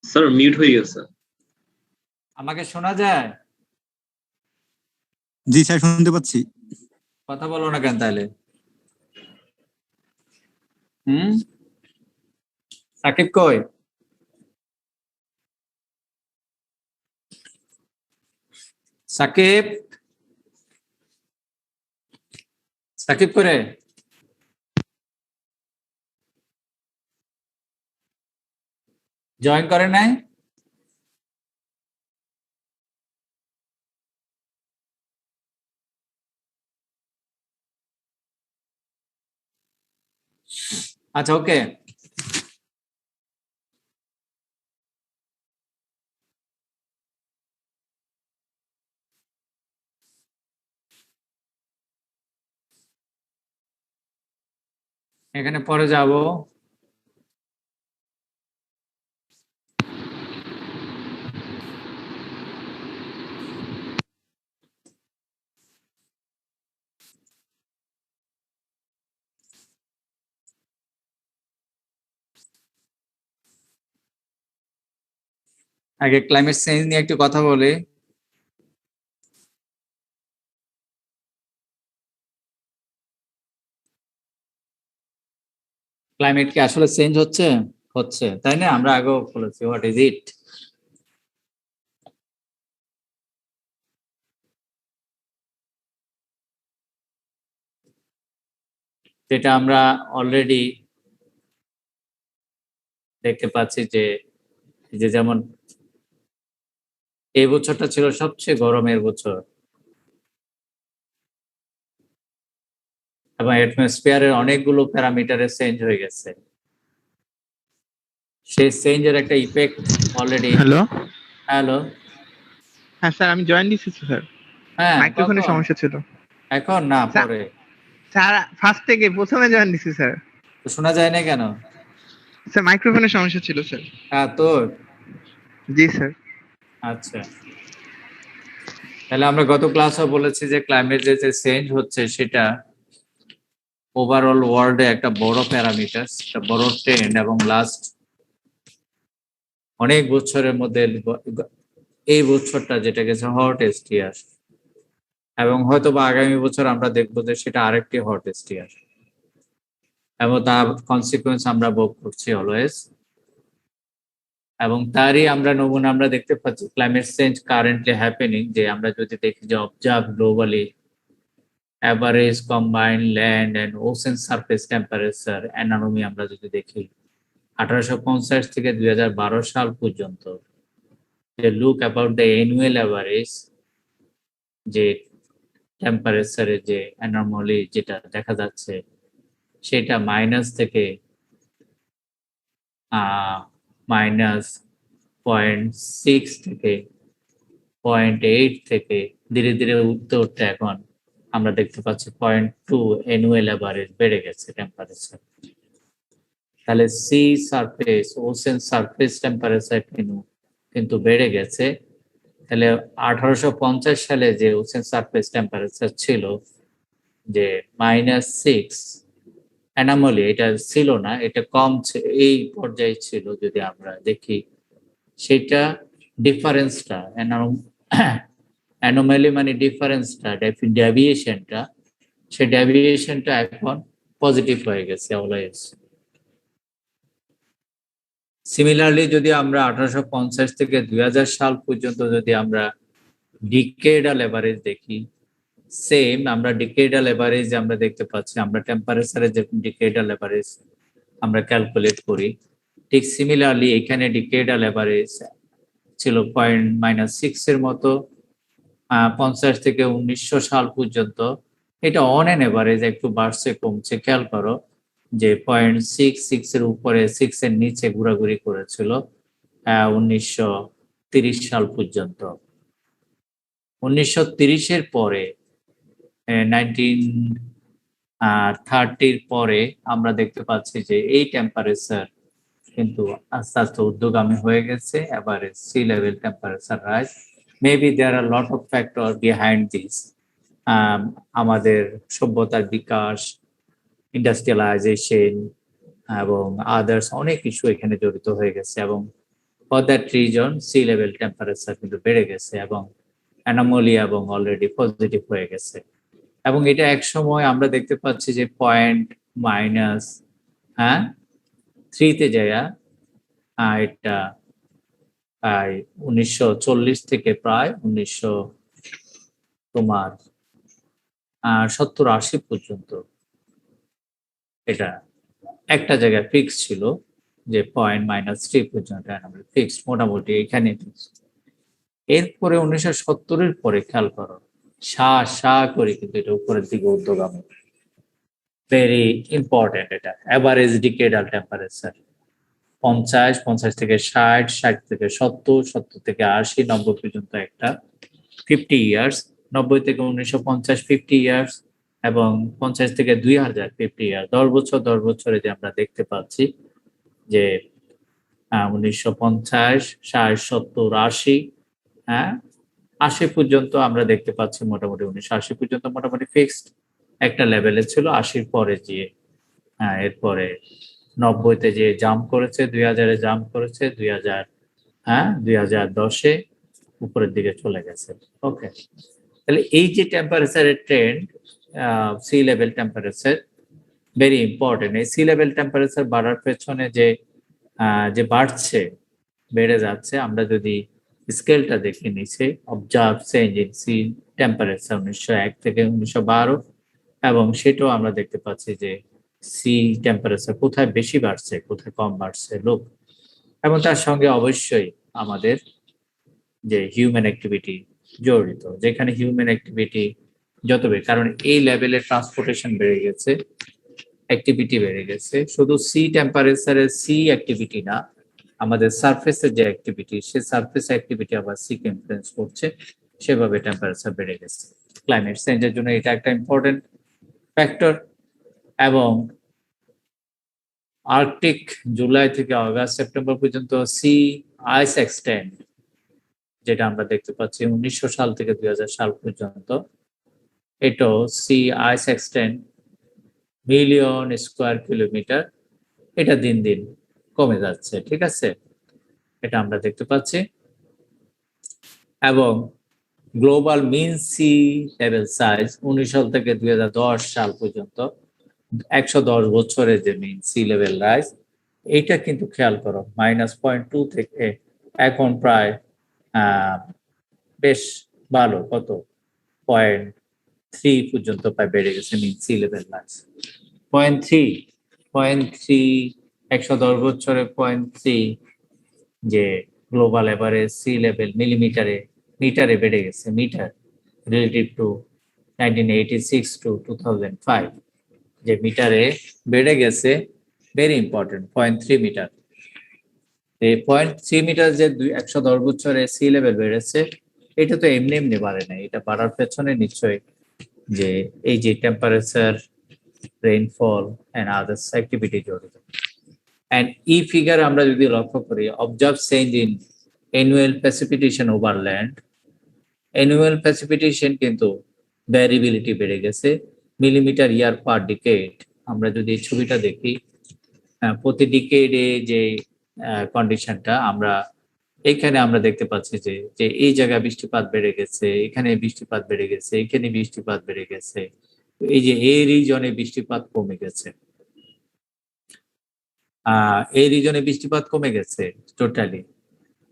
Sir mute হয়ে গেছে। আমাকে শোনা যায়? জি স্যার, শুনতে পাচ্ছি। কথা বলো না কেন তাহলে? সাকিব কই? সাকিব সাকিব করে জয়েন করে নাই? আচ্ছা, ওকে। এখানে পরে যাব। আগে ক্লাইমেট চেঞ্জ নিয়ে একটু কথা বলি। ক্লাইমেট কি আসলে চেঞ্জ হচ্ছে? হচ্ছে, তাই না? আমরা আগেও বলেছি, হোয়াট ইজ ইট? যেটা আমরা অলরেডি দেখতে পাচ্ছি যে যেমন এই বছরটা ছিল সবচেয়ে গরমের বছর, এবং অ্যাটমসফিয়ারের অনেকগুলো প্যারামিটারে চেঞ্জ হয়ে গেছে। সেই চেঞ্জের একটা ইফেক্ট অলরেডি। Hello hello. হ্যাঁ স্যার, আমি জয়েন দিচ্ছি স্যার। হ্যাঁ, মাইক্রোফোনের কখন? সমস্যা ছিল। এখন না, স্যার- পরে। স্যার ফার্স্ট থেকে প্রথমে জয়েন দিচ্ছি স্যার। তো শোনা যায় না কেন? স্যার মাইক্রোফোনের সমস্যা ছিল স্যার। হ্যাঁ, তোর? জি স্যার। আচ্ছা, তাহলে আমরা গত ক্লাসও বলেছি যে ক্লাইমেট যে চেঞ্জ হচ্ছে সেটা ওভারঅল ওয়ার্ল্ডে একটা বড় প্যারামিটার, একটা বড় ট্রেন্ড, এবং লাস্ট অনেক বছরের মধ্যে এই বছরটা যেটা গেছে হটেস্ট ইয়ার, এবং হয়তো বা আগামী বছর আমরা দেখবো যে সেটা আরেকটি হটেস্ট ইয়ার, এবং তার কনসিকুয়েন্স আমরা ভোগ করছি অলওয়েজ। এবং তারই আমরা নমুনা আমরা দেখতে পাচ্ছি ক্লাইমেট চেঞ্জ কারেন্টলি হ্যাপেনিং। যে আমরা যদি দেখি যে observe globally average combined land and ocean surface temperature anomaly আমরা যদি দেখি 1850 থেকে 2012 সাল পর্যন্ত, যে look about the annual average, যে টেম্পারেচারের যে অ্যানমলি যেটা দেখা যাচ্ছে সেটা মাইনাস থেকে -0.6 থেকে 0.8 থেকে ধীরে ধীরে উঠতে উঠতে এখন আমরা দেখতে পাচ্ছি 0.2 অ্যানুয়াল অ্যাভারেজ বেড়ে গেছে টেম্পারেচার। তাহলে sea surface, ocean surface temperature কিন্তু বেড়ে গেছে। তাহলে 1850 সালে যে ওশেন সারফেস টেম্পারেচার ছিল যে -6 অ্যানামলি, এটা ছিল না, এটা কম এই পর্যায়ে ছিল। যদি আমরা দেখি সেটা ডিফারেন্সটা, অ্যানোমালি মানে ডিফারেন্সটা, ডেভিয়েশনটা, সেই ডেভিয়েশনটা এখন পজিটিভ হয়ে গেছে অলওয়েজ। সিমিলারলি যদি আমরা 1850 থেকে 2000 সাল পর্যন্ত যদি আমরা ডিকেডাল এভারেজ দেখি, সেম আমরা ডিকেডাল এভারেজ আমরা দেখতে পাচ্ছি, আমরা টেম্পারেচারের যে ডিকেডাল এভারেজ আমরা ক্যালকুলেট করি, ঠিক সিমিলারলি এখানে ডিকেডাল এভারেজ ছিল -6 এর মতো 50 থেকে 1900 সাল পর্যন্ত। এটা অন এন এভারেজ একটু বাড়ছে কমছে, খেয়াল করো যে 0.66 এর উপরে 6 এর নিচে ঘোরাঘুরি করেছিল 1930 সাল পর্যন্ত। 1930-এর পরে 1930-র পরে আমরা দেখতে পাচ্ছি যে এই টেম্পারেচার কিন্তু আস্তে আস্তে ঊর্ধ্বগামী হয়ে গেছে। Average sea level temperature rise. Maybe there are lot of factor behind this. আমাদের সভ্যতার বিকাশ, ইন্ডাস্ট্রিয়ালাইজেশন, এবং আদার্স অনেক ইস্যু এখানে জড়িত হয়ে গেছে এবং for that reason sea level temperature কিন্তু বেড়ে গেছে এবং অ্যানোমালি এবং অলরেডি পজিটিভ হয়ে গেছে এবং এটা এক সময় আমরা দেখতে পাচ্ছি যে পয়েন্ট মাইনাস হ্যাঁ 3-তে যায়া এটা 1940 থেকে প্রায় 1900 তোমার 70-80 পর্যন্ত এটা একটা জায়গায় ফিক্স ছিল যে পয়েন্ট -3 পর্যন্ত ফিক্সড মোটামুটি এখানে এরপরে 1970-এর পরে খেয়াল করো সা করে কিন্তু এটা উপরের দিকে ঊর্ধ্বগামী ভেরি ইম্পর্টেন্ট এটা এভারেজ ডিকেডাল টেম্পারেচার 50 থেকে 60 60 থেকে 70 70 থেকে 80 90 পর্যন্ত একটা 50 ইয়ার্স 90 থেকে 1950 50 ইয়ার্স এবং 50 থেকে 2000 50 ইয়ার্স 10 বছরে যে আমরা দেখতে পাচ্ছি যে 1950 60 70 80 হ্যাঁ 80 পর্যন্ত আমরা দেখতে পাচ্ছি মোটামুটি 1980 পর্যন্ত মোটামুটি ফিক্সড একটা লেভেলে ছিল 80 পরে যে এরপরে 90-তে যে জাম্প করেছে 2000-এ জাম্প করেছে 2010-এ উপরের দিকে চলে গেছে ওকে তাহলে এই যে টেম্পারেচারের trend sea level temperature very important এই সি লেভেল টেম্পারেচার বাড়ার পেছনে যে বাড়ছে বেড়ে যাচ্ছে আমরা যদি স্কেলটা দেখে নিচে observe change in sea temperature 1901 থেকে 1912 এবং সেটাও আমরা দেখতে পাচ্ছি যে সি টেম্পারেচার কোথায় বেশি বাড়ছে কোথায় কম বাড়ছে লোক এবং তার সঙ্গে অবশ্যই আমাদের যে হিউম্যান অ্যাক্টিভিটি জড়িত যেখানে হিউম্যান অ্যাক্টিভিটি যত বেশি কারণ এই লেভেলে ট্রান্সপোর্টেশন বেড়ে গেছে অ্যাক্টিভিটি বেড়ে গেছে শুধু সি টেম্পারেচারের সি অ্যাক্টিভিটি না আমাদের সারফেসের যে অ্যাক্টিভিটি সে সারফেস অ্যাক্টিভিটি আবার সি কে ইনফ্লুয়েন্স করছে সেভাবে টেম্পারেচার বেড়ে গেছে ক্লাইমেট চেঞ্জের জন্য এটা একটা ইম্পর্টেন্ট ফ্যাক্টর এবং আর্কটিক জুলাই থেকে আগস্ট সেপ্টেম্বর পর্যন্ত সি আইস এক্সটেন্ড যেটা আমরা দেখতে পাচ্ছি 1900 সাল থেকে 2000 সাল পর্যন্ত এটাও সি আইস এক্সটেন্ড মিলিয়ন স্কোয়ার কিলোমিটার এটা দিন দিন কমে যাচ্ছে ঠিক আছে এটা আমরা দেখতে পাচ্ছি এবং গ্লোবাল মিন সি লেভেল সাইজ 19 সাল থেকে 2010 সাল পর্যন্ত 110 বছরের যে মিন সি লেভেল রাইজ এটা কিন্তু খেয়াল করো -0.2 থেকে এখন প্রায় বেশ ভালো কত 0.3 পর্যন্ত প্রায় বেড়ে গেছে মিন সি লেভেল রাইজ 0.3 110 বছরে 0.3 যে গ্লোবাল এভারেজ সি লেভেল মিটারে বেড়ে গেছে মিটার রিলেটিভ টু 1986 টু 2005 যে মিটারে বেড়ে গেছে ভেরি ইম্পর্টেন্ট 0.3 মিটার এই 0.3 মিটার যে 110 বছরে সি লেভেল বেড়েছে এটা তো এমনি বাড়ে না এটা বাড়ার পেছনে নিশ্চয়ই যে এই যে temperature rainfall and others activity জড়িত এন্ড এই ফিগার আমরা যদি লক্ষ্য করি observe change in annual precipitation over land annual precipitation কিন্তু ভ্যারিবিলিটি বেড়ে গেছে মিলিমিটার ইয়ার পার ডিকেড আমরা যদি এই ছবিটা দেখি প্রতি ডিকেডে যে কন্ডিশনটা আমরা এখানে আমরা দেখতে পাচ্ছি যে এই জায়গায় বৃষ্টিপাত বেড়ে গেছে এখানে বৃষ্টিপাত বেড়ে গেছে এখানে বৃষ্টিপাত বেড়ে গেছে এই যে এই রিজনে বৃষ্টিপাত কমে গেছে এই রিজনে বৃষ্টিপাত কমে গেছে টোটালি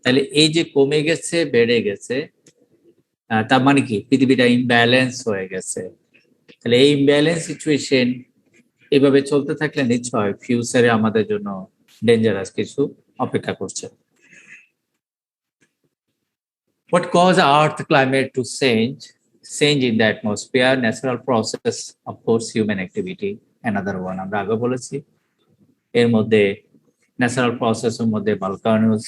তাহলে এই যে কমে গেছে বেড়ে গেছে তার মানে কি পৃথিবীটা ইমব্যালেন্স হয়ে গেছে তাহলে এই ইমব্যালেন্স সিচুয়েশন এভাবে চলতে থাকলে নিশ্চয় ফিউচারে আমাদের জন্য ডেঞ্জারাস কিছু অপেক্ষা করছে What cause Earth climate to change in the atmosphere, natural process, of course, human activity, another one. আমরা আগে বলেছি এর মধ্যে ন্যাচারাল প্রসেসের মধ্যে volcanoes,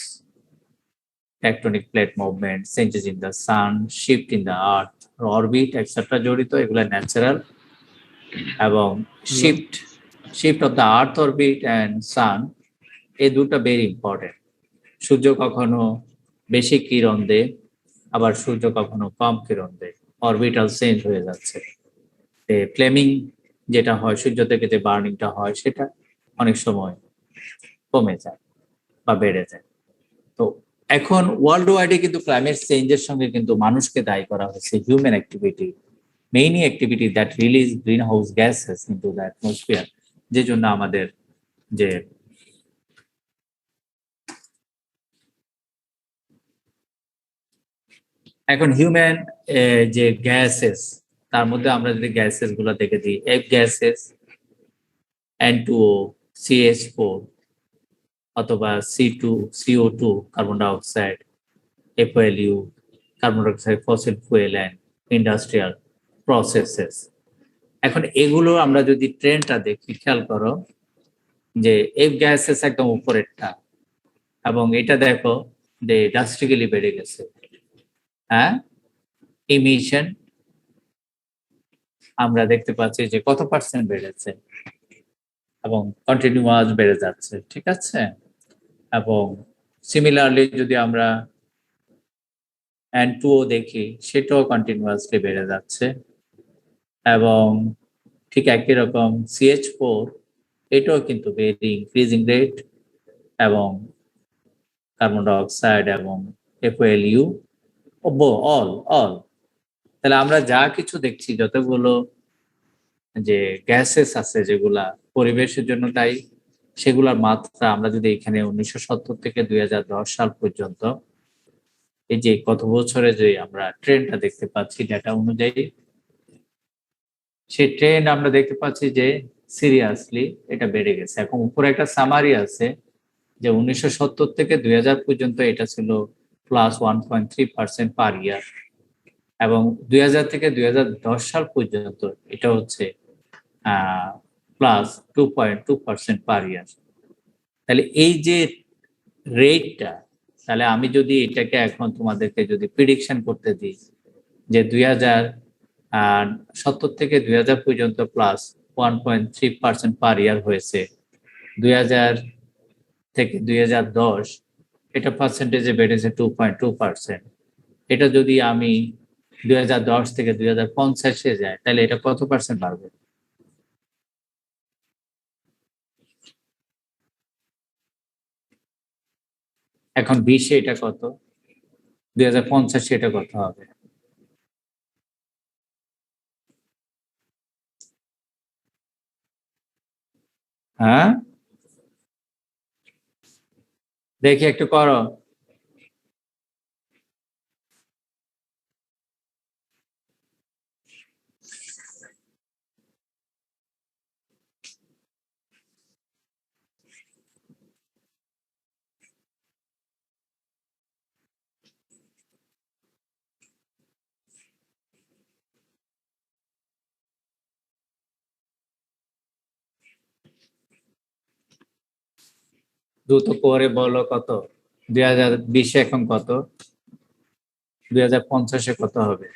tectonic plate movement, changes in the sun, shift in the earth, orbit, etc. জড়িত এগুলো natural এবং shift of the earth orbit and sun এই দুটো ভেরি ইম্পর্টেন্ট সূর্য কখনো বেশি কিরণ দেয় আবার সূর্য কখনো কম কিরণ দেয় অরবিটাল চেঞ্জ হয়ে যাচ্ছে ফ্লেমিং যেটা হয় সূর্য থেকে যে বার্নিংটা হয় সেটা অনেক সময় কমে যায় বা বেড়ে যায়। তো এখন ওয়ার্ল্ড ওয়াইডে কিন্তু ক্লাইমেট চেঞ্জের সঙ্গে কিন্তু মানুষকে দায়ী করা হয়েছে, human activity, mainly activity that release green house gases into the atmosphere, যে জন্য আমাদের যে এখন হিউম্যান যে গ্যাসেস, তার মধ্যে আমরা যদি গ্যাসেস গুলো দেখে দিই, এফ গ্যাসেস, N2O, CH4 অথবা C2, CO2, carbon dioxide, FOLU, carbon dioxide, fossil fuel and industrial processes. এখন এগুলো আমরা যদি ট্রেন্ডটা দেখি, খেয়াল করো যে এফ গ্যাসেস একদম উপরেরটা, এবং এটা দেখো যে ড্রাস্টিক্যালি বেড়ে গেছে। হ্যাঁ, ইমিশন আমরা দেখতে পাচ্ছি যে কত পার্সেন্ট বেড়েছে এবং কন্টিনিউয়াস বেড়ে যাচ্ছে, ঠিক আছে। এবং সিমিলারলি যদি আমরা N2O দেখি, সেটাও কন্টিনিউয়াসলি বেড়ে যাচ্ছে। এবং ঠিক একই রকম CH4, এটাও কিন্তু ভেরি ইনক্রিজিং রেট, এবং কার্বন ডাইঅক্সাইড এবং FOLU, অল অল। তাহলে আমরা যা কিছু দেখছি, যতগুলো যে গ্যাসেস আছে যেগুলা পরিবেশের জন্য দায়ী, সেগুলোর মাত্রা আমরা যদি এখানে 1970 থেকে 2010 সাল পর্যন্ত এই যে কত বছরে যে আমরা ট্রেন্ডটা দেখতে পাচ্ছি ডেটা অনুযায়ী, সেই ট্রেন্ড আমরা দেখতে পাচ্ছি যে সিরিয়াসলি এটা বেড়ে গেছে। এখন উপরে একটা সামারি আছে যে 1970 থেকে 2000 পর্যন্ত এটা ছিল +1.3% পার ইয়ার, এবং 2000 থেকে 2010 সাল পর্যন্ত এটা হচ্ছে +2.2% পার ইয়ার। তাহলে এই যে রেটটা, তাহলে আমি যদি এটাকে এখন তোমাদেরকে যদি প্রিডিকশন করতে দিই যে 2070 থেকে 2000 পর্যন্ত +1.3% পার ইয়ার হয়েছে, 2000 থেকে 2010 এটা পার্সেন্টেজে বেড়েছে 2.2%। এটা যদি আমি 2010 থেকে 2050-এ যায়, তাহলে এটা কত পার্সেন্ট বাড়বে? এখন 20-এ এটা কত, 2050-এ এটা কত হবে? হ্যাঁ, দেখি একটু করো। দ্রুত করে বলো কত? 2020-এ এখন কত, 2050-এ কত হবে?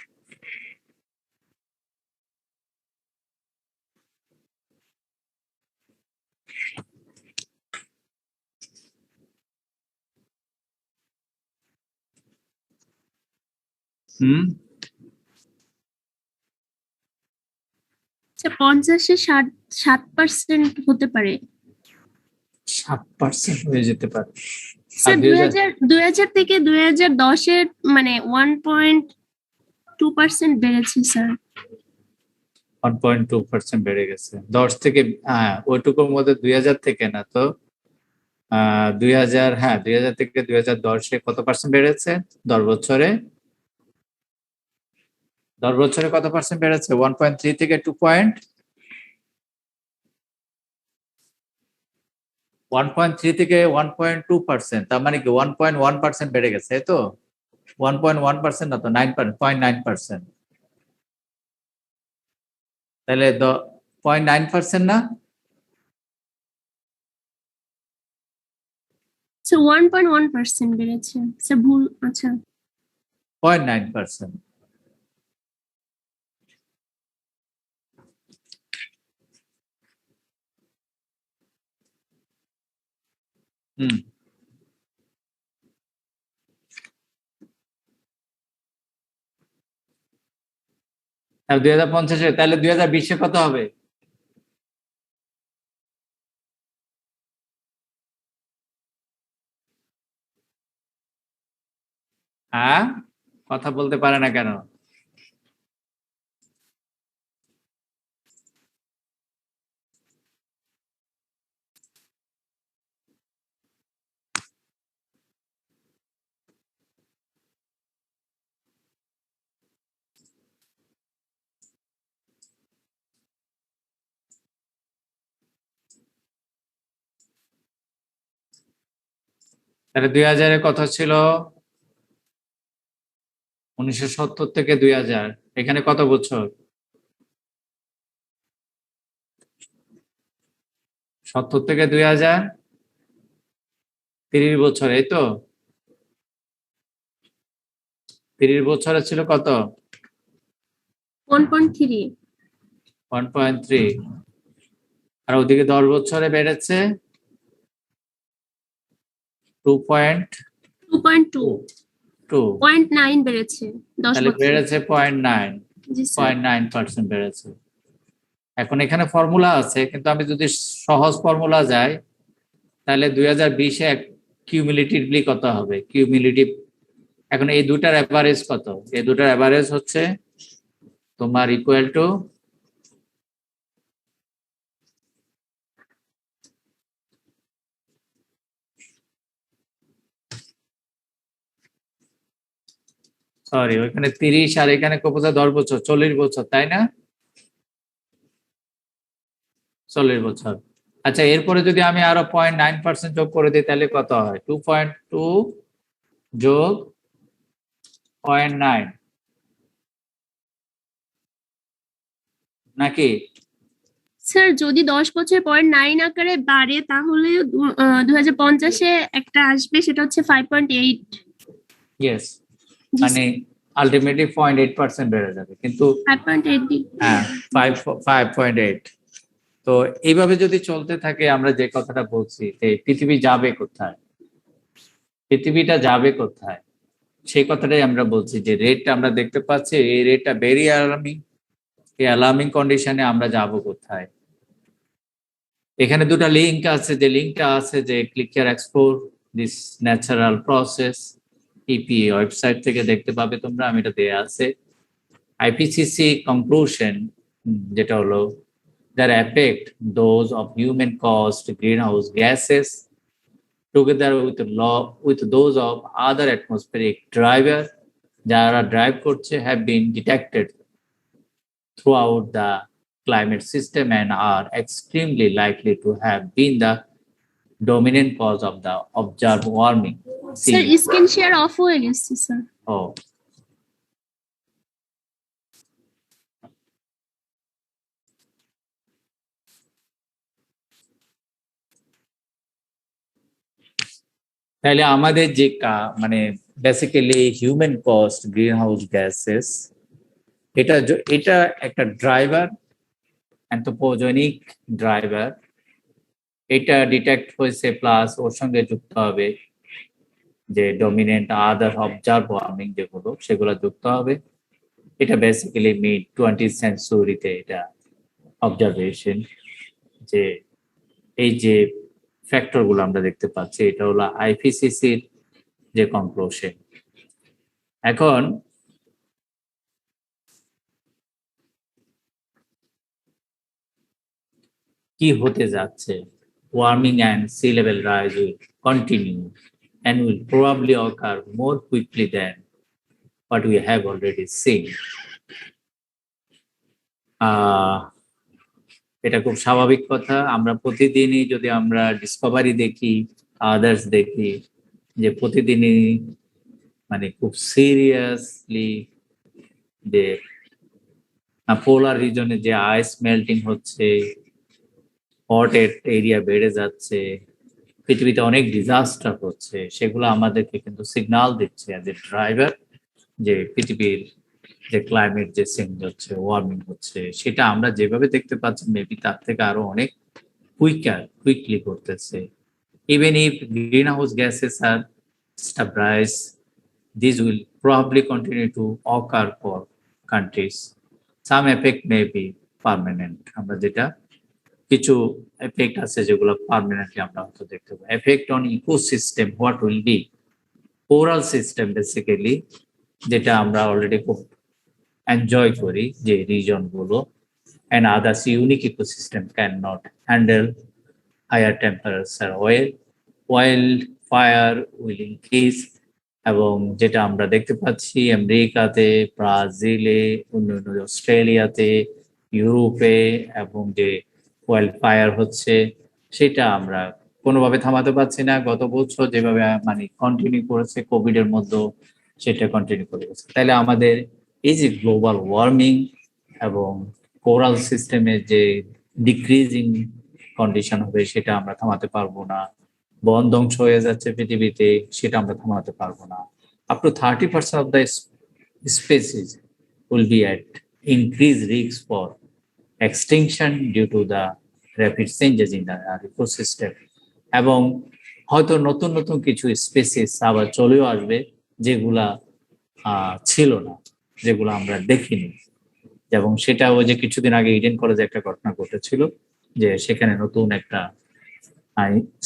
হুম, 50-এ 7% হতে পারে 7% হয়ে যেতে পারে। স্যার। 2000 থেকে 2010-এর মানে 1.2% বেড়েছে স্যার। 1.2% বেড়ে গেছে 10 থেকে, ওইটুকুর মধ্যে 2000 থেকে না তো 2000, হ্যাঁ 2000 থেকে 2010-এ কত পার্সেন্ট বেড়েছে? 10 বছরে কত পার্সেন্ট বেড়েছে? 1.3 থেকে 1.3 থেকে 1.2%, তার মানে কি 1.1% বেড়ে গেছে, তাই তো? 1.1% না তো, 9.9%। তাহলে 0.9% না? স্যার 1.1% বেড়েছে স্যার, ভুল। আচ্ছা 0.9%। হুম, তাহলে 2050-এ, তাহলে 2020-এ কত হবে? হ্যাঁ, কথা বলতে পারে না কেন? তাহলে 2000 কথা ছিল 1970 থেকে 2000, এখানে কত বছর? 70 থেকে 2000 30 বছর, এই তো। 30 বছরে ছিল কত? 1.3 1.3। আর ওদিকে 10 বছরে বেড়েছে 2.2। 0.9 বেড়েছে 10 তাহলে বছর। বেড়েছে 0.9, জি স্যার। 0.9% বেড়েছে। এখন এখানে ফর্মুলা আছে, কিন্তু আমি যদি সহজ ফর্মুলা যাই তাহলে 2020-এ কিউমুলেটিভলি কত হবে? কিউমুলেটিভ এখন এই দুটার অ্যাভারেজ কত? এই দুটার অ্যাভারেজ হচ্ছে তোমার ইকুয়াল টু সরি ওইখানে 30 আর এখানে কত? 10 বছর, 40 বছর, তাই না? 40 বছর। আচ্ছা, এরপরে যদি আমি আরো 0.9% যোগ করে দিই তাহলে কত হয়? 2.2 যোগ 0.9 নাকি? স্যার যদি 10 বছর 0.9 আকারে বাড়ে তাহলে 2050-এ একটা আসবে, সেটা হচ্ছে 5.8। ইয়েস, জি মানে আলটিমেটলি 0.8% বেড়ে যাবে, কিন্তু 5.8। হ্যাঁ 5.8। তো এইভাবে যদি চলতে থাকে, আমরা যে কথাটা বলছি যে পৃথিবী যাবে কোথায়, পৃথিবীটা যাবে কোথায়, সেই কথাটাই আমরা বলছি যে রেটটা আমরা দেখতে পাচ্ছি, এই রেটটা ভেরি অ্যালার্মিং। এই অ্যালার্মিং কন্ডিশনে আমরা যাব কোথায়? এখানে দুটো লিঙ্ক আছে, যে লিঙ্কটা আছে যে click here explore this natural process, EPA website থেকে দেখতে পাবে তোমরা, আমি এটা দেয়া আছে। আইপিসিসি কনক্লুশন যেটা হলো that affect those of human caused greenhouse gases together with those of other atmospheric driver যারা ড্রাইভ করছে have been detected throughout the climate system and are extremely likely to have been the dominant cause of the observed warming. Sir screen share of হয়ে গেছে sir. Oh, তাহলে আমাদের যে মানে basically human cost green house gases, এটা একটা driver, anthropogenic driver. এটা detect হয়েছে, প্লাস ওর সঙ্গে যুক্ত হবে যে ডমিনেন্ট আদার অবজার্ভ ওয়ার্মিং যেগুলো, সেগুলো যুক্ত হবে। এটা বেসিক্যালি মিড 20th সেঞ্চুরিতে এটা অবজারভেশন, যে এই যে ফ্যাক্টরগুলো আমরা দেখতে পাচ্ছি, এটা হলো আইপিসিসির যে কনক্লুশন। এখন কি হতে যাচ্ছে? Warming and sea level rise will continue and will probably occur more quickly than what we have already seen. এটা খুব স্বাভাবিক কথা। আমরা প্রতিদিনই যদি আমরা ডিসকভারি দেখি, আদার্স দেখি, যে প্রতিদিনই মানে খুব সিরিয়াসলি যে পোলার রিজনে যে আইস মেল্টিং হচ্ছে, হট এরিয়া বেড়ে যাচ্ছে, পৃথিবীতে অনেক ডিজাস্টার হচ্ছে, সেগুলো আমাদেরকে কিন্তু সিগন্যাল দিচ্ছে অ্যাজ এ ড্রাইভার যে পৃথিবীর যে ক্লাইমেট যে চেঞ্জ হচ্ছে, ওয়ার্মিং হচ্ছে, সেটা আমরা যেভাবে দেখতে পাচ্ছি মেবি তার থেকে আরো অনেক কুইকলি করতেছে। Even if greenhouse gases are stabilized, these will probably continue to occur for countries. Some effect may be permanent. আমরা যেটা কিছু এফেক্ট আছে যেগুলো পার্মানেন্টলি আমরা হয়তো দেখতে পাবো। Effect on ecosystem what will be? Coral system basically, যেটা আমরা অলরেডি খুব এনজয় করি, যে রিজন গুলো and others unique ecosystem cannot handle higher temperature. Wildfire will increase, এবং যেটা আমরা দেখতে পাচ্ছি আমেরিকাতে, ব্রাজিলে, অন্যান্য অস্ট্রেলিয়াতে, ইউরোপে, এবং যে ওয়াইল্ড ফায়ার হচ্ছে সেটা আমরা কোনোভাবে থামাতে পারছি না। গত বছর যেভাবে মানে কন্টিনিউ করেছে কোভিড এর মধ্যে, সেটা কন্টিনিউ করে গেছে। তাহলে আমাদের এই যে গ্লোবাল ওয়ার্মিং এবং কোরাল সিস্টেমের যে ডিক্রিজিং কন্ডিশন হবে, সেটা আমরা থামাতে পারবো না। বন ধ্বংস হয়ে যাচ্ছে পৃথিবীতে, সেটা আমরা থামাতে পারবো না। Up to 30% of the species will be at increased risk for extinction due to the rapid changes in the ecosystem. এবং হয়তো নতুন নতুন কিছু স্পেসিস আবার চলেও আসবে, যেগুলা ছিল না, যেগুলো আমরা দেখিনি। এবং সেটা ওই যে কিছুদিন আগে ইডেন কলেজে একটা ঘটনা ঘটেছিল, যে সেখানে নতুন একটা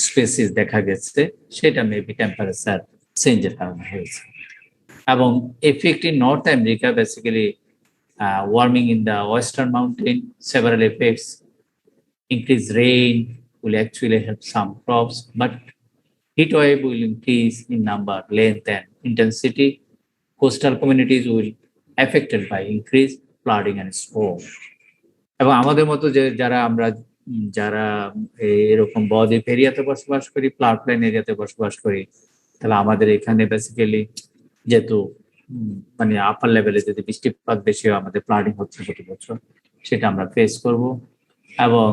স্পেসিস দেখা গেছে, সেটা মেবি টেম্পারেচার চেঞ্জের কারণে হয়েছে। এবং effect in north America, basically warming in the western mountain, several effects, increased rain will actually help some crops, but heat wave will increase in number, length, and intensity. Coastal communities will affected by increased flooding and storm. এবং আমাদের মতো যে যারা এরকম বদ্বীপ এরিয়াতে বসবাস করি, ফ্লাড প্লেন এরিয়াতে বসবাস করি, তাহলে আমাদের এখানে বেসিক্যালি যেহেতু মানে আপার লেভেলে যদি বৃষ্টিপাত বেশি হয়, আমাদের ফ্লাডিং হচ্ছে প্রতি বছর, সেটা আমরা ফেস করব। এবং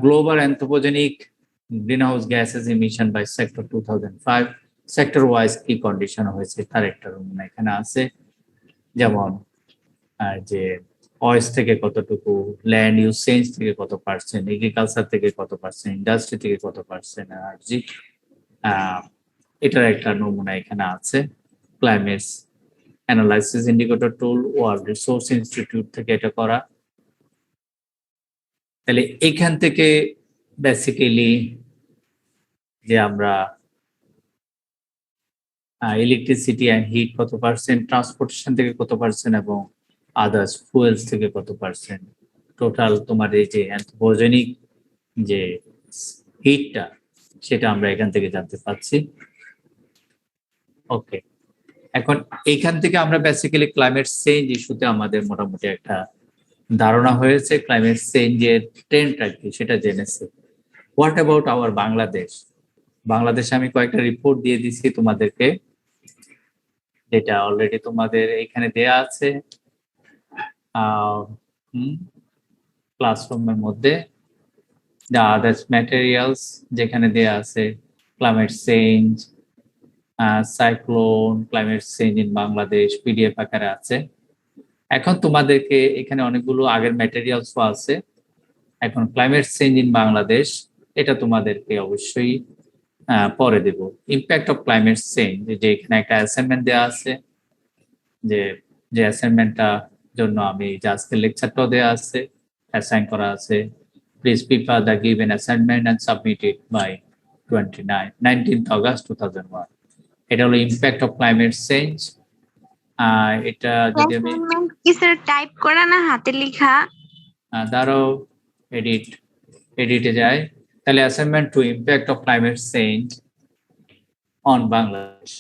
global anthropogenic greenhouse gases emission by sector 2005, sector wise কি কন্ডিশন হয়েছে তার একটা নমুনা এখানে আছে। যেমন যে অয়েস থেকে কতটুকু, ল্যান্ড ইউজ চেঞ্জ থেকে কত পার্সেন্ট, এগ্রিকালচার থেকে কত পার্সেন্ট, ইন্ডাস্ট্রি থেকে কত পার্সেন্ট, এনার্জি, এটার একটা নমুনা এখানে আছে। ক্লাইমেটস অ্যানালাইসিস ইন্ডিকেটর টুল, ওয়ার্ল্ড রিসোর্স ইনস্টিটিউট থেকে এটা করা। তাহলে এখান থেকে বেসিক্যালি যে আমরা ইলেকট্রিসিটি অ্যান্ড হিট কত পার্সেন্ট, ট্রান্সপোর্টেশন থেকে কত পার্সেন্ট, এবং আদার্স ফুয়েলস থেকে কত পার্সেন্ট, টোটাল তোমার এই যে অ্যান্থ্রোপোজেনিক যে হিটটা, সেটা আমরা এখান থেকে জানতে পারছি। ওকে, এখন এইখান থেকে আমরা বেসিক্যালি ক্লাইমেট চেঞ্জ ইস্যুতে আমাদের মোটামুটি একটা ধারণা হয়েছে, ক্লাইমেট চেঞ্জের ট্রেন্ডটা কি সেটা জেনেছে। What about our Bangladesh? বাংলাদেশে আমি কয়েকটা রিপোর্ট দিয়ে দিচ্ছি তোমাদেরকে, যেটা অলরেডি তোমাদের এখানে দেয়া আছে ক্লাসরুমের মধ্যে। দ্য আদার্স ম্যাটেরিয়ালস যেখানে দেয়া আছে, climate change, cyclone, climate change in Bangladesh, PDF আকারে আছে। এখন তোমাদেরকে এখানে অনেকগুলো আগের ম্যাটেরিয়ালস আছে। এখন ক্লাইমেট চেঞ্জ ইন বাংলাদেশ, এটা তোমাদেরকে অবশ্যই পরে দেব। ইম্প্যাক্ট অফ ক্লাইমেট চেঞ্জ, যে এখানে একটা অ্যাসাইনমেন্ট দেওয়া আছে, যে অ্যাসাইনমেন্টটা জন্য আমি যে আজকের লেকচারটাও দেওয়া আছে, অ্যাসাইন করা আছে। Please prepare the given assignment and submit it by 19th August 2001। এটা হলো ইম্প্যাক্ট অফ ক্লাইমেট চেঞ্জ। এটা যদি আমি কি স্যার টাইপ করা না হাতে লেখা? দাঁড়াও, এডিটে যায়। তাহলে assignment two impact of climate change on Bangladesh.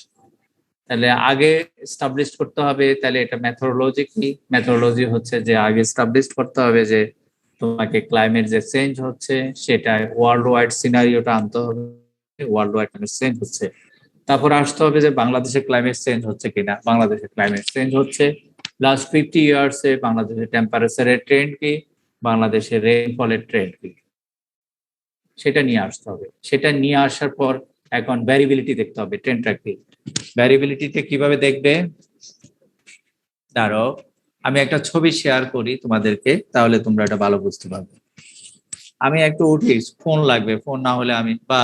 তাহলে আগে এস্টাবলিশ করতে হবে, তাহলে এটা মেথোডোলজি কি? মেথোডোলজি হচ্ছে যে আগে এস্টাবলিশ করতে হবে যে তোমাকে ক্লাইমেট যে চেঞ্জ হচ্ছে সেটা ওয়ার্ল্ড ওয়াইড সিনারিওটা আনতে হবে, ওয়ার্ল্ড ওয়াইড ক্লাইমেট চেঞ্জ হচ্ছে। তারপর আসতে হবে যে বাংলাদেশে ক্লাইমেট চেঞ্জ হচ্ছে কিনা। বাংলাদেশে ক্লাইমেট চেঞ্জ হচ্ছে, লাস্ট 50 ইয়ার্সে বাংলাদেশের টেম্পারেচারের ট্রেন্ড কি, বাংলাদেশের রেইনফলের ট্রেন্ড কি, সেটা নিয়ে আসতে হবে। সেটা নিয়ে আসার পর এখন ভ্যারিবিলিটি দেখতে হবে, ট্রেন্ডটা কি। ভ্যারিবিলিটিতে কিভাবে দেখবে? ধরো আমি একটা ছবি শেয়ার করি তোমাদেরকে, তাহলে তোমরা এটা ভালো বুঝতে পারবে। আমি একটু উঠি, ফোন লাগবে, ফোন না হলে আমি, বা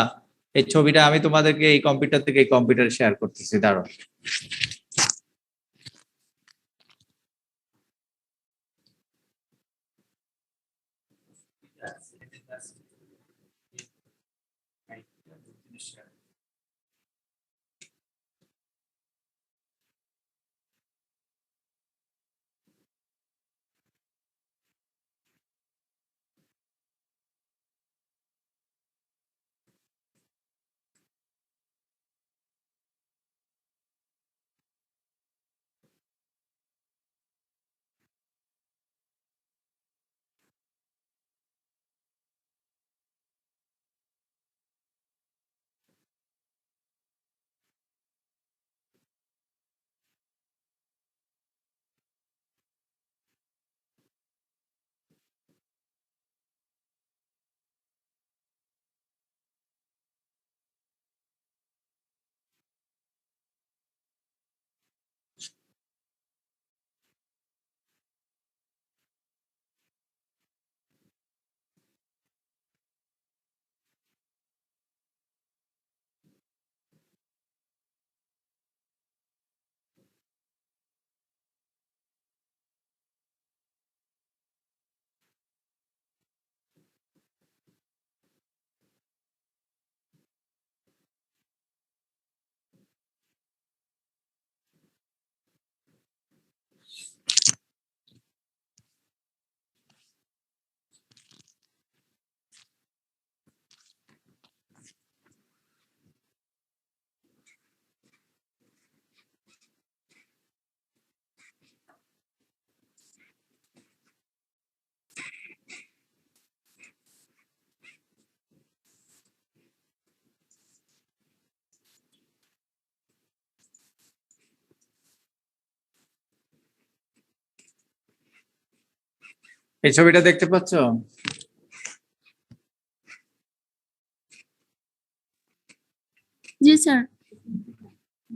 এই ছবিটা আমি তোমাদেরকে এই কম্পিউটার থেকে এই কম্পিউটারে শেয়ার করতেছি। দাঁড়ো, এই ছবিটা দেখতে পাচ্ছ? জি স্যার।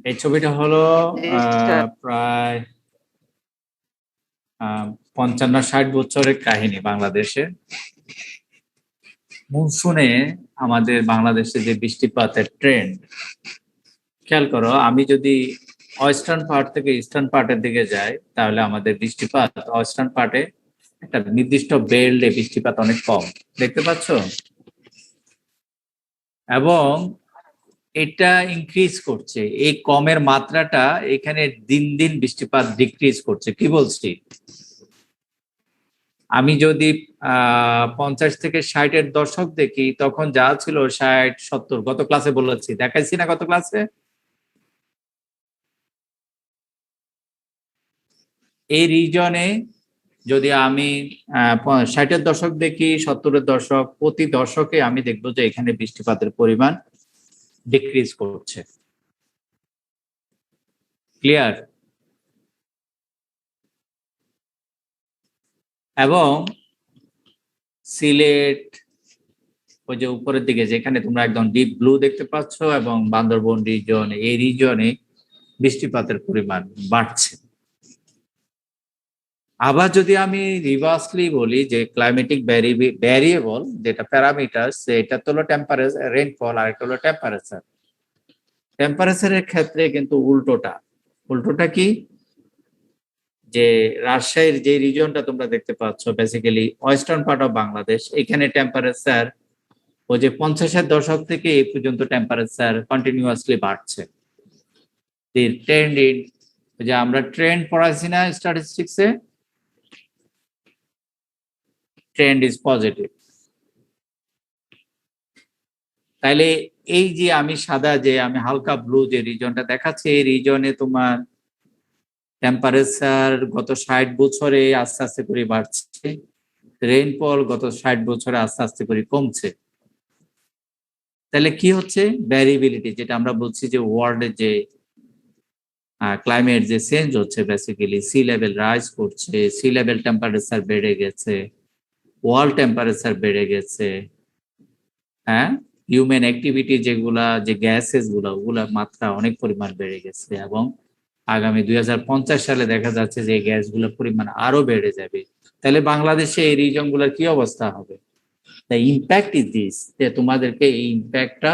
এই ছবিটা হলো Yes, sir. প্রায় 55-60 বছরের কাহিনী বাংলাদেশে। মনসুনে আমাদের বাংলাদেশে যে বৃষ্টিপাতের ট্রেন্ড খেয়াল করো, আমি যদি ওয়েস্টার্ন পার্ট থেকে ইস্টার্ন পার্টের দিকে যাই তাহলে আমাদের বৃষ্টিপাত ওয়েস্টার্ন পার্টে একটা নির্দিষ্ট বেল্টে বৃষ্টিপাত অনেক কম, দেখতে পাচ্ছ? এবং এটা ইনক্রিজ করছে, এই কমের মাত্রাটা এখানে দিন দিন বৃষ্টিপাত ডিক্রিজ করছে। কি বলছি? আমি যদি 50 থেকে 60-এর দশক দেখি তখন যা ছিল 60-70, গত ক্লাসে বলেছি, দেখাইছি না গত ক্লাসে? এই রিজনে যদি আমি 60-এর দশক দেখি, 70-এর দশক, প্রতি দশকে আমি দেখবো যে এখানে বৃষ্টিপাতের পরিমাণ ডিক্রিজ করছে। ক্লিয়ার? এবং সিলেট ওই যে উপরের দিকে যেখানে তোমরা একদম ডিপ ব্লু দেখতে পাচ্ছ এবং বান্দরবন রিজন, এই রিজনে বৃষ্টিপাতের পরিমাণ বাড়ছে। আবার যদি আমি রিভার্সলি বলি যে ক্লাইমেটিক ভ্যারিয়েবল যেটা প্যারামিটার, সেটা তো হলো টেম্পারেচার, রেইনফল, আর একটা হলো টেম্পারেচার। টেম্পারেচারের ক্ষেত্রে কিন্তু উল্টোটা কি, যে রাজশাহীর যে রিজনটা তোমরা দেখতে পাচ্ছ basically western part of Bangladesh, এখানে টেম্পারেচার ওই যে 50-এর দশক থেকে এই পর্যন্ত টেম্পারেচার কন্টিনিউয়াসলি বাড়ছে। যে আমরা ট্রেন্ড পড়াইছি না স্ট্যাটিস্টিক্সে, ট্রেন্ড ইজ পজিটিভ। তাইলে এই যে আমি সাদা যে আমি হালকা ব্লু যে রিজনটা দেখাচ্ছি, এই রিজনে তোমার টেম্পারেচার গত 60 বছরে আস্তে আস্তে করে বাড়ছে, রেইনফল গত 60 বছরে আস্তে আস্তে করে কমছে। তাহলে কি হচ্ছে? ভ্যারিয়েবিলিটি, যেটা আমরা বলছি যে ওয়ার্ল্ডের যে ক্লাইমেট যে চেঞ্জ হচ্ছে, বেসিক্যালি সি লেভেল রাইজ করছে, সি লেভেল টেম্পারেচার বেড়ে গেছে, ওয়ার্ল্ড টেম্পারেচার বেড়ে গেছে। হ্যাঁ, হিউম্যান অ্যাক্টিভিটি যেগুলা, যে গ্যাসেস গুলা, ওগুলার মাত্রা অনেক পরিমাণ বেড়ে গেছে এবং আগামী 2050 সালে দেখা যাচ্ছে যে এই গ্যাসগুলোর পরিমাণ আরো বেড়ে যাবে। তাহলে বাংলাদেশে এই রিজন গুলার কি অবস্থা হবে? দ্য ইম্প্যাক্ট ইজ দিস, যে তোমাদেরকে এই ইম্প্যাক্টটা,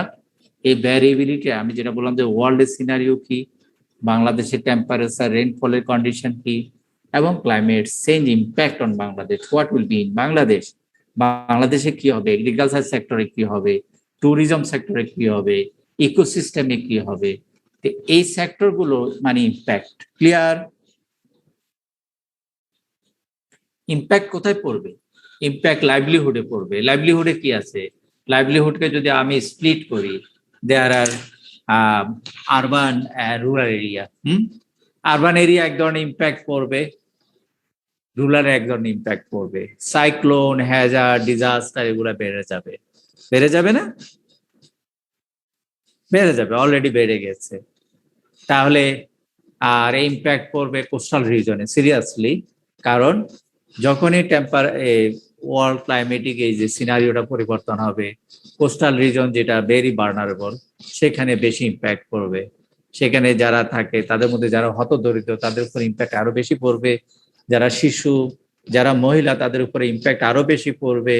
এই ভ্যারিয়েবিলিটি, আমি যেটা বললাম যে ওয়ার্ল্ডের সিনারিও কি, বাংলাদেশের টেম্পারেচার, রেইনফলের কন্ডিশন কি, এবং climate change impact on Bangladesh, what will be in Bangladesh, বাংলাদেশে কি হবে, এগ্রিকালচার সেক্টরে কি হবে, ট্যুরিজম সেক্টরে কি হবে, ইকোসিস্টেমে কি হবে। এই সেক্টর গুলো মানে ইম্প্যাক্ট। ক্লিয়ার? ইম্প্যাক্ট কোথায় পড়বে? ইম্প্যাক্ট লাইভলিহুডে পড়বে। লাইভলিহুডে কি আছে? লাইভলিহুডকে যদি আমি স্প্লিট করি, there are urban rural area. Urban area এক ধরনের ইম্প্যাক্ট পড়বে, রুরাল এক ধরনের ইম্প্যাক্ট পড়বে। সাইক্লোন, হ্যাজার্ড, ডিজাস্টার এগুলা বেড়ে যাবে। বেড়ে যাবে না? বেড়ে যাবে, অলরেডি বেড়ে গেছে। তাহলে আর ইম্প্যাক্ট পড়বে কোস্টাল রিজনে সিরিয়াসলি, কারণ যখনই ওয়ার্ল্ড ক্লাইমেটিক এই যে সিনারিওটা পরিবর্তন হবে, কোস্টাল রিজন যেটা ভেরি ভালনারেবল, সেখানে বেশি ইম্প্যাক্ট পড়বে। সেখানে যারা থাকে তাদের মধ্যে যারা হতদরিদ্র তাদের উপর ইম্প্যাক্ট আরো বেশি পড়বে, যারা শিশু, যারা মহিলা তাদের উপরে ইম্প্যাক্ট আরো বেশি পড়বে।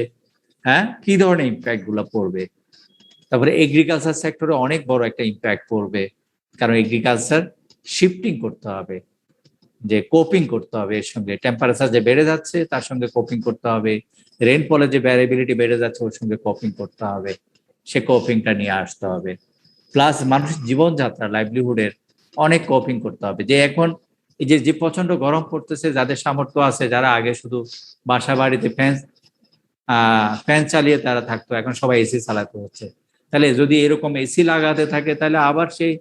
হ্যাঁ, কি ধরনের ইম্প্যাক্ট গুলো পড়বে? তারপরে এগ্রিকালচার সেক্টরে অনেক বড় একটা ইম্প্যাক্ট পড়বে, কারণ এগ্রিকালচার শিফটিং করতে হবে, যে কোপিং করতে হবে, এর সঙ্গে টেম্পারেচার যে বেড়ে যাচ্ছে তার সঙ্গে কোপিং করতে হবে, রেইনফলের যে ভ্যারিয়েবিলিটি বেড়ে যাচ্ছে ওর সঙ্গে কোপিং করতে হবে, সে কোপিংটা নিয়ে আসতে হবে। প্লাস মানুষের জীবনযাত্রা, লাইভলিহুডের অনেক কোপিং করতে হবে। যে এখন এই যে প্রচন্ড গরম পড়তেছে, যাদের সামর্থ্য আছে, যারা আগে শুধু বাসা বাড়িতে ফ্যান চালিয়ে তারা থাকতো, এখন সবাই এসি চালাতে হচ্ছে। তাহলে যদি এরকম এসি লাগাতে থাকে তাহলে আবার সেই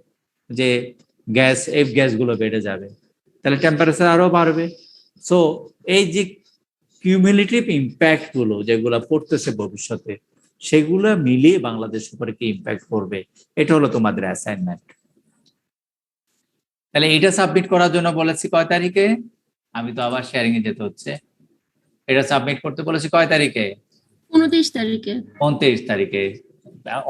যে গ্যাসগুলো বেড়ে যাবে, তাহলে টেম্পারেচার আরো বাড়বে। সো এই যে কিউমুলেটিভ ইম্প্যাক্ট গুলো যেগুলো পড়তেছে ভবিষ্যতে, সেগুলো মিলিয়ে বাংলাদেশের উপরে কি ইম্প্যাক্ট পড়বে, এটা হলো তোমাদের অ্যাসাইনমেন্ট। তাহলে এটা সাবমিট করার জন্য বলেছি কয় তারিখে? আমি তো আবার শেয়ারিং এ যেতে হচ্ছে। এটা সাবমিট করতে বলেছি কয় তারিখে? 29 তারিখে। 29 তারিখে।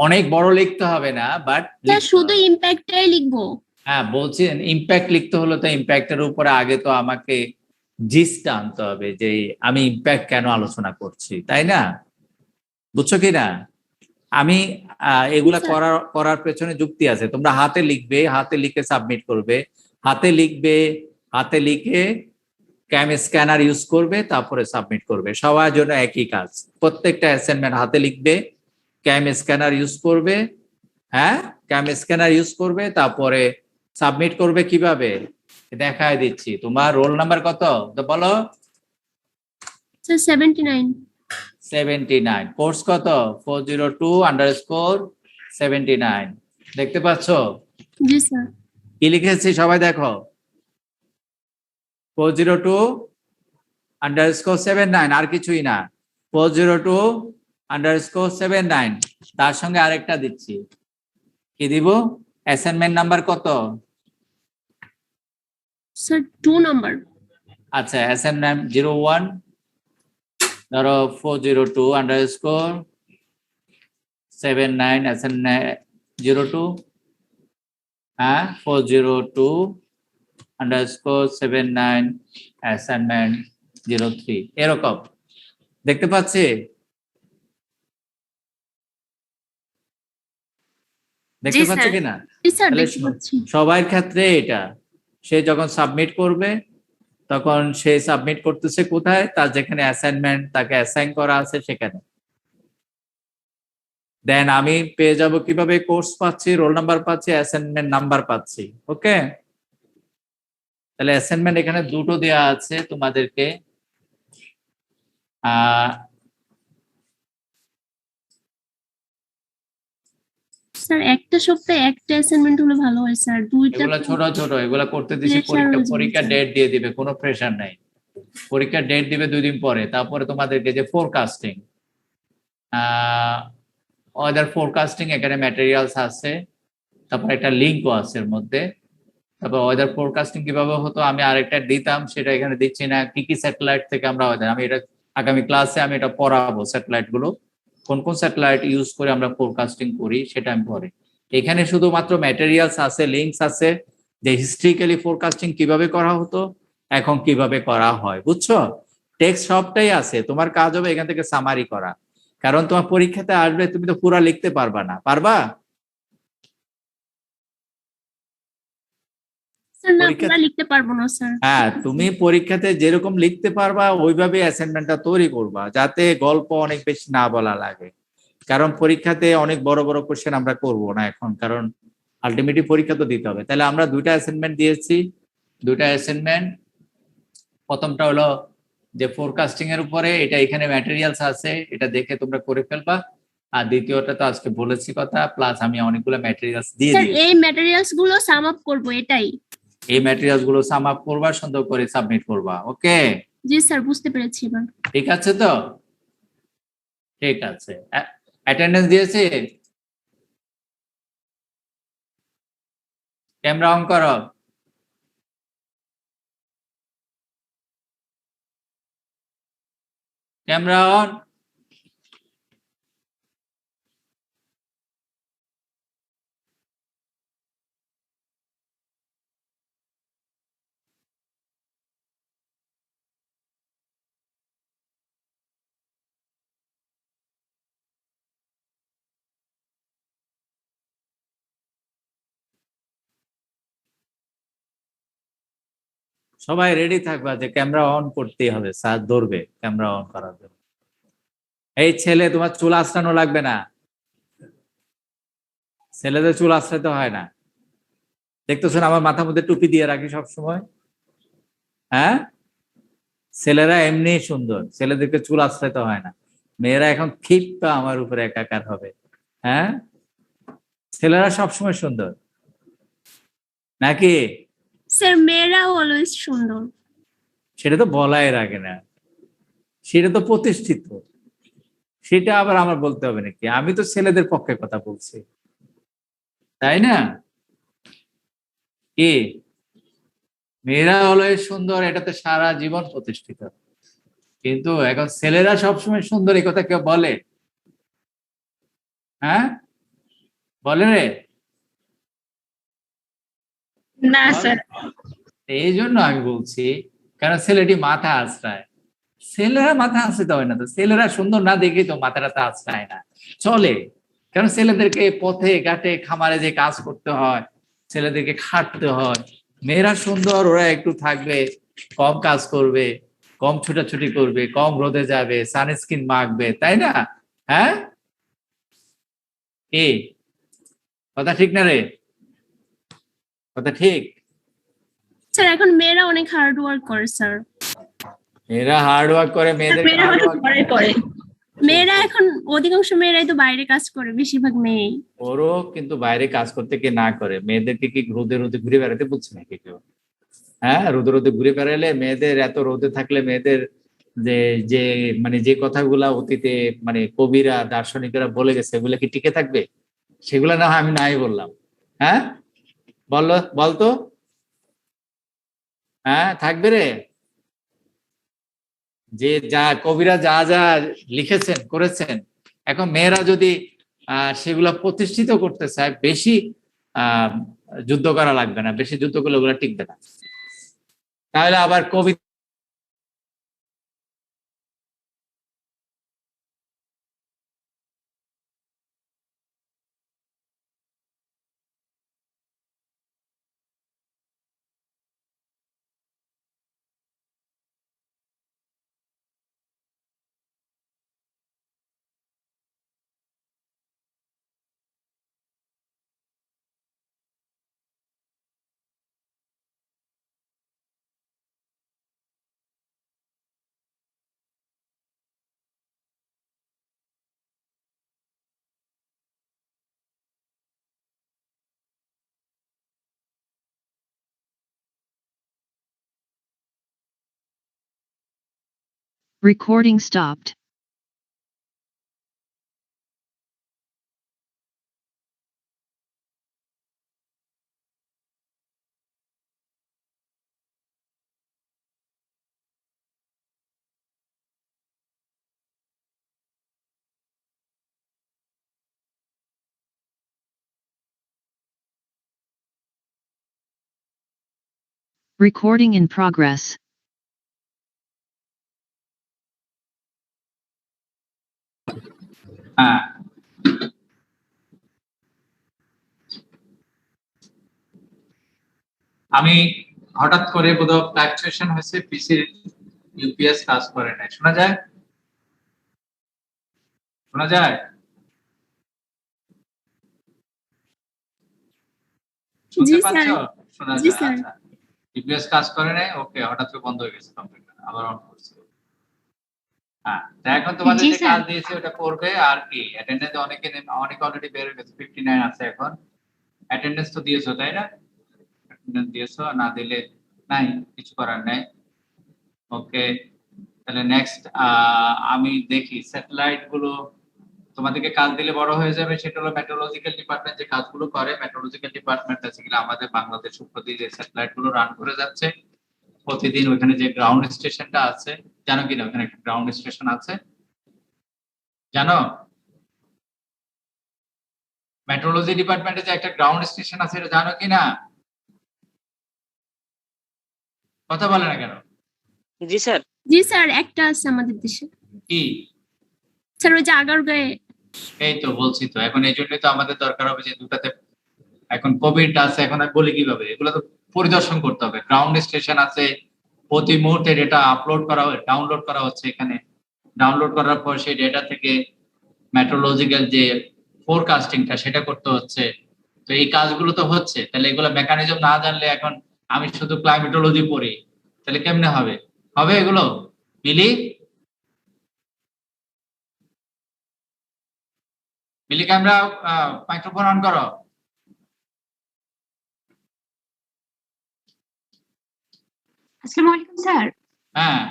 অনেক বড় লিখতে হবে না, বাট স্যার শুধু ইম্প্যাক্টটাই লিখবো? হ্যাঁ বলছি, ইম্প্যাক্ট লিখতে হলো তো ইম্প্যাক্টের উপরে আগে তো আমাকে জিসটা আনতে হবে যে আমি ইম্প্যাক্ট কেন আলোচনা করছি, তাই না? বুঝছো কি না? আমি এগুলা স্যার। করার পেছনে যুক্তি আছে। তোমরা হাতে লিখবে, হাতে লিখে সাবমিট করবে, হাতে লিখবে, হাতে লিখে ক্যাম স্ক্যানার ইউজ করবে, তারপরে সাবমিট করবে। সবার জন্য একই কাজ, প্রত্যেকটা অ্যাসাইনমেন্ট হাতে লিখবে, ক্যাম স্ক্যানার ইউজ করবে, হ্যাঁ ক্যাম স্ক্যানার ইউজ করবে, তারপরে সাবমিট করবে। কিভাবে দেখায় দিচ্ছি। তোমার রোল নাম্বার কত তো বলো? স্যার 79। 79। কোর্স কত? 402_79। দেখতে পাচ্ছো জি স্যার। কি লিখেছি সবাই দেখো? 402_79, আর কিছুই না। 402_79, তার সঙ্গে আরেকটা দিচ্ছি। কি দিব? অ্যাসাইনমেন্ট নাম্বার কত? Sir 2 number. আচ্ছা, অ্যাসাইনমেন্ট 01, ধরো 402_79 অ্যাসাইনমেন্ট 02, হ্যাঁ 402_79 অ্যাসাইনমেন্ট 03, এরকম দেখতে পাচ্ছি? দেখতে পাচ্ছ কিনা? জি স্যার তাহলে দেখতে পাচ্ছি। সবার ক্ষেত্রে এটা, সে যখন সাবমিট করবে তখন সে সাবমিট করতেছে কোথায়? তার যেখানে অ্যাসাইনমেন্ট তাকে অ্যাসাইন করা আছে সেখানে। দেন আমি পেয়ে যাব কিভাবে? কোর্স পাচ্ছি, রোল নাম্বার পাচ্ছি, অ্যাসাইনমেন্ট নাম্বার পাচ্ছি। ওকে, তাহলে অ্যাসাইনমেন্ট এখানে দুটো দেওয়া আছে তোমাদেরকে। স্যার একটা সপ্তাহে একটা অ্যাসাইনমেন্ট হলে ভালো হয় স্যার। দুইটা এগুলা ছোট ছোট, এগুলা করতে দিছি। পরীক্ষা ডেট দিয়ে দিবে, কোনো প্রেশার নাই। পরীক্ষার ডেট দিবে 2 দিন পরে। তারপরে তোমাদেরকে যে ফোরকাস্টিং, ওয়েদার ফোরকাস্টিং, এখানে ম্যাটেরিয়ালস আছে, তারপর একটা লিঙ্কও আছে এর মধ্যে। তারপর ওয়েদার ফোরকাস্টিং কিভাবে হতো আমি আরেকটা দিতাম, সেটা এখানে দিচ্ছি না। কি কি স্যাটেলাইট থেকে আমরা ওয়েদার, আমি এটা আগামী ক্লাসে আমি এটা পড়াবো। স্যাটেলাইট গুলো কোন কোন স্যাটেলাইট ইউজ করে আমরা ফোরকাস্টিং করি সেটা আমি পরে। এখানে শুধুমাত্র ম্যাটেরিয়ালস আছে, লিঙ্কস আছে, যে হিস্ট্রিক্যালি ফোরকাস্টিং কিভাবে করা হতো, এখন কিভাবে করা হয়। বুঝছো? টেক্সট সবটাই আছে, তোমার কাজ হবে এখান থেকে সামারি করা। কারণ তোমার পরীক্ষাতে আসবে, তুমি তো পুরা লিখতে পারবা না। পারবা? স্যার না, পুরো লিখতে পারবো না স্যার। হ্যাঁ, তুমি পরীক্ষাতে যেরকম লিখতে পারবা ওইভাবে অ্যাসাইনমেন্টটা তৈরি করবা, যাতে গল্প অনেক বেশি না বলা লাগে। কারণ পরীক্ষাতে অনেক বড় বড় কোশ্চেন আমরা করব না এখন, কারণ আলটিমেটলি পরীক্ষা তো দিতে হবে। তাহলে আমরা দুইটা অ্যাসাইনমেন্ট দিয়েছি। দুইটা অ্যাসাইনমেন্ট, প্রথমটা হলো যে ফোরকাস্টিং এর উপরে, এটা এখানে ম্যাটেরিয়ালস আছে, এটা দেখে তোমরা করে ফেলবা। আর দ্বিতীয়টা তো আজকে বলেছি কথা, প্লাস আমি অনেকগুলো ম্যাটেরিয়ালস দিয়ে স্যার দিয়েছি। এই ম্যাটেরিয়ালস গুলো সাম আপ করব, এটাই। এই ম্যাটেরিয়ালস গুলো সাম আপ করবা, সুন্দর করে সাবমিট করবা। ওকে? জি স্যার, বুঝতে পেরেছি এবার। ঠিক আছে তো? ঠিক আছে। অ্যাটেন্ডেন্স দিয়েছি? ক্যামেরা অন করো। Camera on. সবাই রেডি থাকবা যে ক্যামেরা অন করতেই হবে, স্যার ধরবে ক্যামেরা অন করার জন্য। এই ছেলে, তোমার চুল আঁচড়ানো লাগবে না। ছেলেদের চুল আঁচড়াতে হয় না। দেখতেছো না আমার মাথার মধ্যে টুপি দিয়ে রাখি সব সময়? হ্যাঁ, ছেলেরা এমনি সুন্দর, ছেলেদেরকে চুল আঁচড়াতে হয় না। মেয়েরা এখন ক্ষিপ্ত আমার উপরে একাকার হবে। হ্যাঁ, ছেলেরা সবসময় সুন্দর নাকি? স্যার মেয়েরা অলওয়েজ সুন্দর। সেটা তো বলাই রাখে না, সেটা তো প্রতিষ্ঠিত। সেটা আবার আমার বলতে হবে নাকি? আমি তো ছেলেদের পক্ষে কথা বলছি, তাই না? কি মেয়েরা অলওয়েজ সুন্দর, এটা তো সারা জীবন প্রতিষ্ঠিত। কিন্তু এখন ছেলেরা সবসময় সুন্দর, এই কথা কেউ বলে? হ্যাঁ, বলে রে? না স্যার। এই জন্য আমি বলছি, কারণ ছেলেটি মাথা আঁচড়ায়। ছেলেরা মাথা আঁচড়াতে হয় না তো, ছেলেরা সুন্দর না দেখেই তো মাথাটা আঁচড়ায় না, চলে। কারণ ছেলেদেরকে পথে ঘাটে খামারে যে কাজ করতে হয়, ছেলেদেরকে খাটতে হয়। মেয়েরা সুন্দর, ওরা একটু থাকবে, কম কাজ করবে, কম ছুটাছুটি করবে, কম রোদে যাবে, সানস্ক্রিন মাখবে, তাই না? হ্যাঁ, কি কথা ঠিক না রে? কথা ঠিক। স্যার এখন মেয়েরা অনেক হার্ড ওয়ার্ক করে স্যার। মেয়েরা হার্ড ওয়ার্ক করে, মেয়েদের মেয়েরা হার্ড অনেক ওয়ার্ক করে। মেয়েরা এখন অধিকাংশ মেয়েরাই তো বাইরে কাজ করে, বেশিরভাগ মেয়েই। ওরও কিন্তু বাইরে কাজ করতে কে না করে? মেয়েদেরকে কি রোদে রোদে ঘুরে বেড়াতে বলছে নাকি কেউ? হ্যাঁ, রোদে রোদে ঘুরে বেড়ালে মেয়েদের, এত রোদে থাকলে মেয়েদের যে যে মানে যে কথাগুলা অতীতে মানে কবিরা দার্শনিকরা বলে গেছে, সেগুলা কি টিকে থাকবে? সেগুলা না হয় আমি নাই বললাম। হ্যাঁ, বলতো। হ্যাঁ, থাকবে রে। যে যা কবিরা যা যা লিখেছেন করেছেন, এখন মেয়েরা যদি সেগুলা প্রতিষ্ঠিত করতে চায়, বেশি যুদ্ধ করা লাগবে না, বেশি যুদ্ধ করলে ওগুলা টিকবে না। তাহলে আবার কবি Recording stopped. Recording in progress. হ্যাঁ, আমি হঠাৎ করে বোধহয় ফ্লাকচুয়েশন হয়েছে, পিসির ইউপিএস কাজ করে না। শোনা যায়? শোনা যায়? শুনতে পাচ্ছ? শোনা যায়? আচ্ছা, ইউপিএস কাজ করে নাই। ওকে, হঠাৎ করে বন্ধ হয়ে গেছে কম্পিউটার, আবার অন করছি। হ্যাঁ, এখন তোমাদের যে কাজ দিয়েছে ওটা করবে। আর কি অ্যাটেন্ডেন্স অনেকে অলরেডি বের হয়ে গেছে, 59 আছে এখন। অ্যাটেন্ডেন্স তো দিয়েছো তাই না? অ্যাটেন্ডেন্স দিয়েছো, না দিলে নাই, কিছু করার নাই। ওকে, তাহলে নেক্সট আমি দেখি স্যাটেলাইট গুলো তোমাদেরকে কাজ দিলে বড় হয়ে যাবে। সেটা হলো মেট্রোলজিক্যাল ডিপার্টমেন্ট যে কাজগুলো করে। মেট্রোলজিক্যাল ডিপার্টমেন্ট আছে কিনা আমাদের বাংলাদেশ উপরে যে স্যাটেলাইট গুলো রান করে যাচ্ছে প্রতিদিন, ওখানে যে গ্রাউন্ড স্টেশনটা আছে, জানো কিনা ওখানে একটা গ্রাউন্ড স্টেশন আছে? জানো মেট্রোলজি ডিপার্টমেন্টে যে একটা গ্রাউন্ড স্টেশন আছে, এটা জানো কিনা? কথা বলে না কেন? জি স্যার। জি স্যার, একটা আছে আমাদের দেশে। কি স্যার ওই যে আগারগাঁয়ে। এই তো বলছি তো, এখন এই জন্যই তো আমাদের দরকার হবে যে দুটাতে এখন কোভিড আছে, এখন আর বলি কিভাবে, এগুলো তো পরিদর্শন করতে হবে। গ্রাউন্ড স্টেশন আছে, প্রতি মুহূর্তে ডেটা আপলোড করা হয়, ডাউনলোড করা হচ্ছে। এখানে ডাউনলোড করার পর সেই ডেটা থেকে মেট্রোলজিক্যাল যে ফোরকাস্টিংটা সেটা করতে হচ্ছে। তো এই কাজগুলো তো হচ্ছে, তাহলে এগুলো মেকানিজম না জানলে, এখন আমি শুধু ক্লাইমেটোলজি পড়ি, তাহলে কেমনে হবে? হবে এগুলো? মিলি মিলি ক্যামেরা, মাইক্রোফোন অন করো। আসসালামু আলাইকুম স্যার। হ্যাঁ,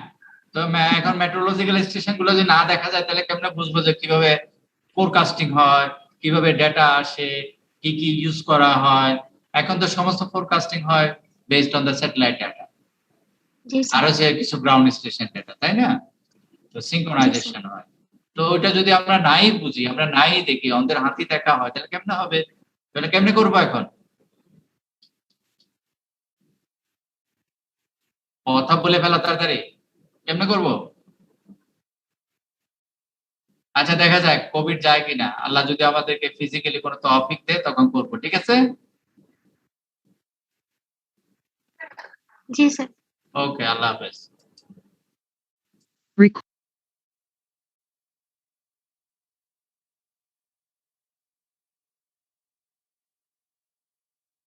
তো এখন মেট্রোলজিক্যাল স্টেশন গুলো যদি না দেখা যায়, তাহলে কেমনে বুঝবো যে কিভাবে ফোরকাস্টিং হয়, কিভাবে ডেটা আসে, কি কি ইউজ করা হয়? এখন তো সমস্ত ফোরকাস্টিং হয় based on the satellite data, জি আর স্যার। হচ্ছে কিছু গ্রাউন্ড স্টেশন ডেটা, তাই না? তো সিঙ্ক্রোনাইজেশন হয়। তো ওইটা যদি আমরা নাই বুঝি, আমরা নাই দেখি, আমাদের হাতি দেখা হয়, তাহলে কেমনে হবে? তাহলে কেমনে করবো এখন? কথা বলে ফেলা তাড়াতাড়ি, কেমনে করবো? আচ্ছা দেখা যাক কোভিড যায় কিনা, আল্লাহ যদি আমাদেরকে ফিজিক্যালি কোনো তৌফিক দেয় তখন করবো, ঠিক আছে? জি স্যার। ওকে, আল্লাহ হাফেজ। Rec-